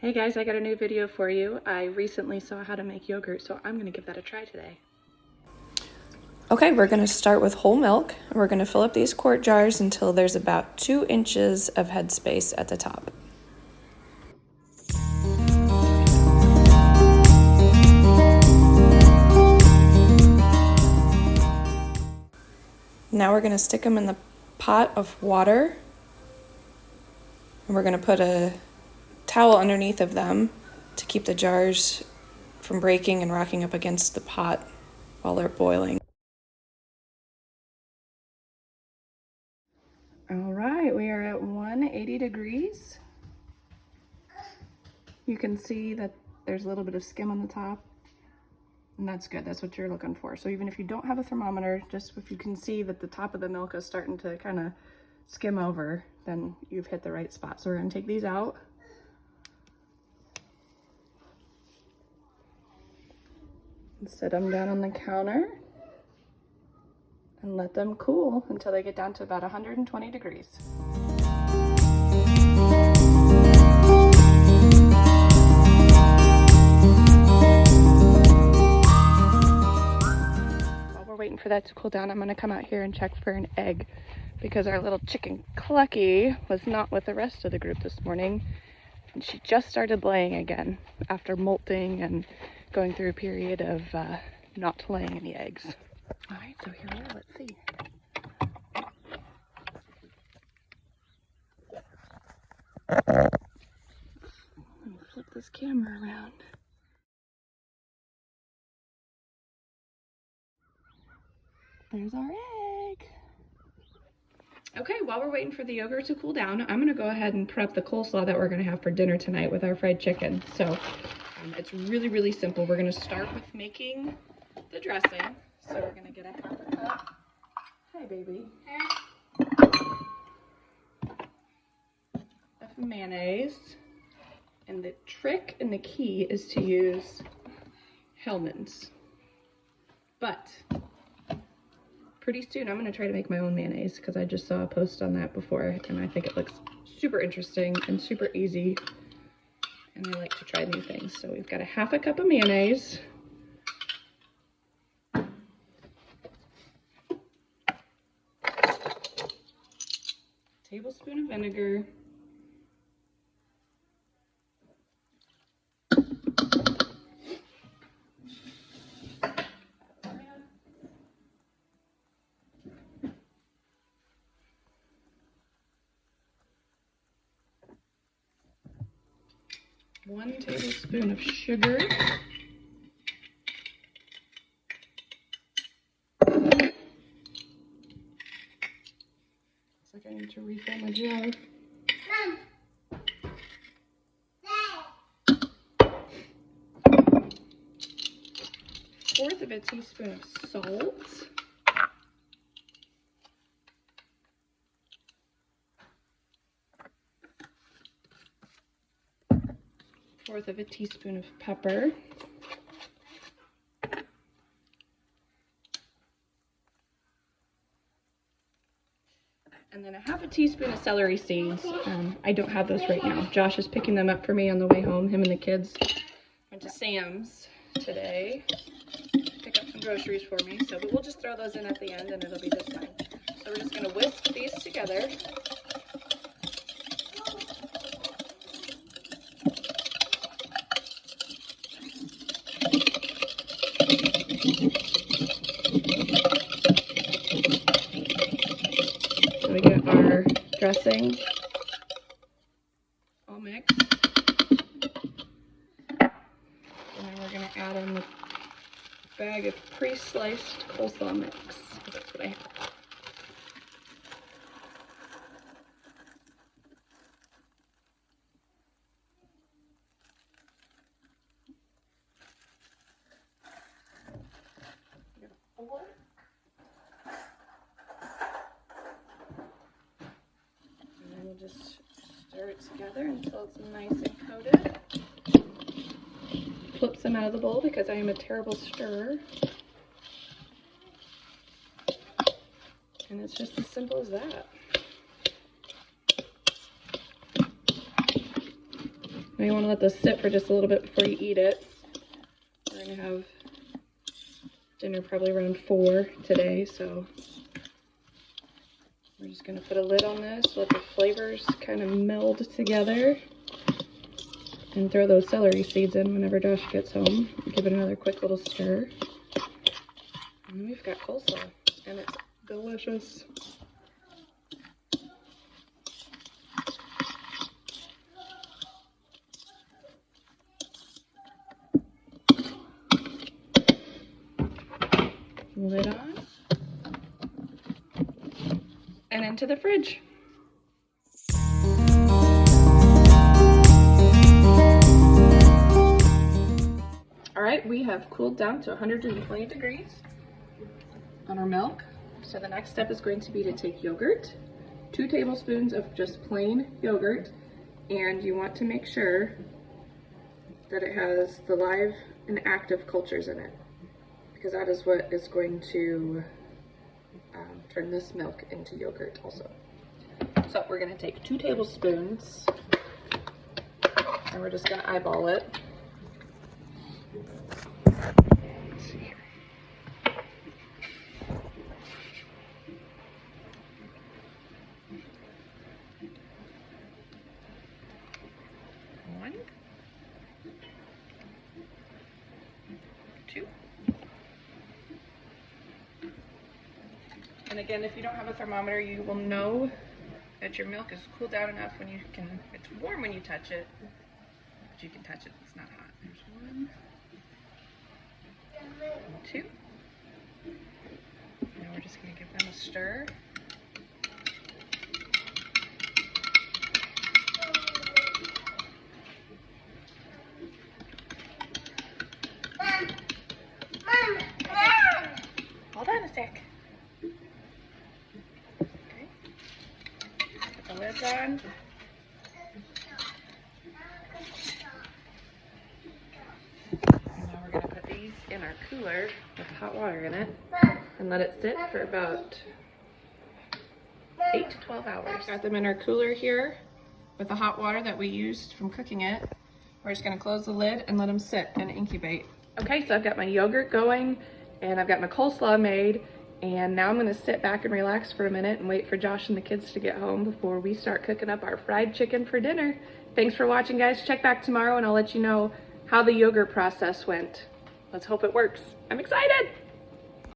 Hey guys, I got a new video for you. I recently saw how to make yogurt, so I'm gonna give that a try today. Okay, we're gonna start with whole milk. We're gonna fill up these quart jars until there's about 2 inches of headspace at the top. Now we're gonna stick them in the pot of water, and we're gonna put a towel underneath of them to keep the jars from breaking and rocking up against the pot while they're boiling. All right, we are at 180 degrees. You can see that there's a little bit of skim on the top, and that's good. That's what you're looking for. So even if you don't have a thermometer, just if you can see that the top of the milk is starting to kind of skim over, then you've hit the right spot. So we're gonna take these out. And sit them down on the counter and let them cool until they get down to about 120 degrees. While we're waiting for that to cool down, I'm gonna come out here and check for an egg because our little chicken Clucky was not with the rest of the group this morning. And she just started laying again after molting and going through a period of not laying any eggs. All right, so here we are, let's see. Let me flip this camera around. There's our egg. Okay, while we're waiting for the yogurt to cool down, I'm gonna go ahead and prep the coleslaw that we're gonna have for dinner tonight with our fried chicken. So it's really simple. We're gonna start with making the dressing. So we're gonna get a half a cup. Hi, baby. Of mayonnaise. And the trick and the key is to use Hellmann's. But pretty soon I'm gonna try to make my own mayonnaise because I just saw a post on that before and I think it looks super interesting and super easy. And I like to try new things. So we've got a half a cup of mayonnaise. Tablespoon of vinegar. One tablespoon of sugar. Looks like I need to refill my jar. Fourth of a teaspoon of salt. Fourth of a teaspoon of pepper. And then a half a teaspoon of celery seeds. I don't have those right now. Josh is picking them up for me on the way home. Him and the kids went to Sam's today. Pick up some groceries for me. So, but we'll just throw those in at the end and it'll be just fine. So we're just gonna whisk these together. So we get our dressing all mixed. And then we're gonna add in the bag of pre-sliced coleslaw mix. That's what I have. And then we'll just stir it together until it's nice and coated. Flip some out of the bowl because I am a terrible stirrer. And it's just as simple as that. Now you want to let this sit for just a little bit before you eat it. We're going to have dinner probably around 4 today, so we're just going to put a lid on this, let the flavors kind of meld together, and throw those celery seeds in whenever Josh gets home. Give it another quick little stir. And we've got coleslaw, and it's delicious. Lid on. And into the fridge. All right, we have cooled down to 120 degrees on our milk. So the next step is going to be to take yogurt, 2 tablespoons of just plain yogurt, and you want to make sure that it has the live and active cultures in it, because that is what is going to turn this milk into yogurt also. So we're going to take 2 tablespoons and we're just going to eyeball it. Let's see here. 1, 2. And again, if you don't have a thermometer, you will know that your milk is cooled down enough when you can, it's warm when you touch it, but you can touch it, it's not hot. There's 1, 2. Now we're just going to give them a stir. Hold on a sec. Okay. Put the lid on. And now we're going to put these in our cooler with hot water in it and let it sit for about 8 to 12 hours. Got them in our cooler here with the hot water that we used from cooking it. We're just going to close the lid and let them sit and incubate. Okay, so I've got my yogurt going and I've got my coleslaw made, and now I'm going to sit back and relax for a minute and wait for Josh and the kids to get home before we start cooking up our fried chicken for dinner. Thanks for watching, guys. Check back tomorrow and I'll let you know how the yogurt process went. Let's hope it works. I'm excited!